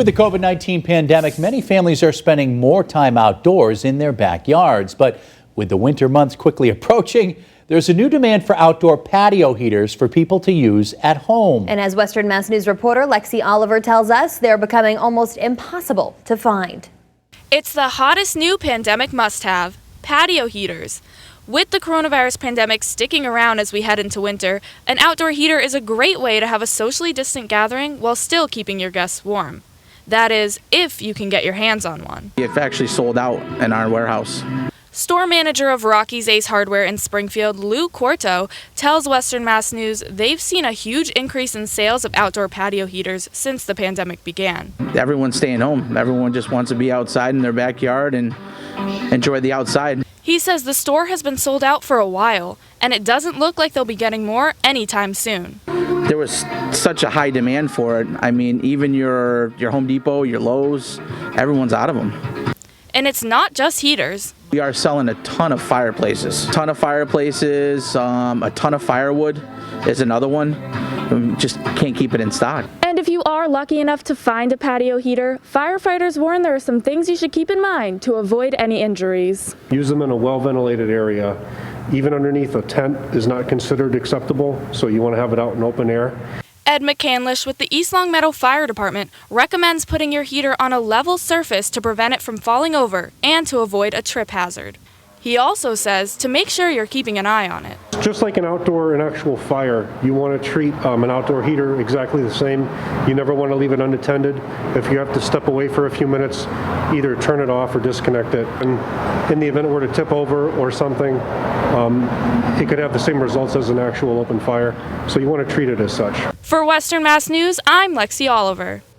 With the COVID-19 pandemic, many families are spending more time outdoors in their backyards. But with the winter months quickly approaching, there's a new demand for outdoor patio heaters for people to use at home. And as Western Mass News reporter Lexi Oliver tells us, they're becoming almost impossible to find. It's the hottest new pandemic must-have, patio heaters. With the coronavirus pandemic sticking around as we head into winter, an outdoor heater is a great way to have a socially distant gathering while still keeping your guests warm. That is, if you can get your hands on one. It's actually sold out in our warehouse. Store manager of Rocky's Ace Hardware in Springfield, COURTEAU, tells Western Mass News they've seen a huge increase in sales of outdoor patio heaters since the pandemic began. Everyone's staying home. Everyone just wants to be outside in their backyard and enjoy the outside. He says the store has been sold out for a while, and it doesn't look like they'll be getting more anytime soon. There was such a high demand for it. I mean, even your Home Depot, your Lowe's, everyone's out of them. And it's not just heaters. We are selling a ton of fireplaces. A ton of firewood is another one. We just can't keep it in stock. And if you are lucky enough to find a patio heater, firefighters warn there are some things you should keep in mind to avoid any injuries. Use them in a well-ventilated area. Even underneath a tent is not considered acceptable, so you want to have it out in open air. Ed McCandlish with the East Longmeadow Fire Department recommends putting your heater on a level surface to prevent it from falling over and to avoid a trip hazard. He also says to make sure you're keeping an eye on it. Just like an actual fire, you want to treat an outdoor heater exactly the same. You never want to leave it unattended. If you have to step away for a few minutes, either turn it off or disconnect it. And in the event it were to tip over or something, it could have the same results as an actual open fire. So you want to treat it as such. For Western Mass News, I'm Lexi Oliver.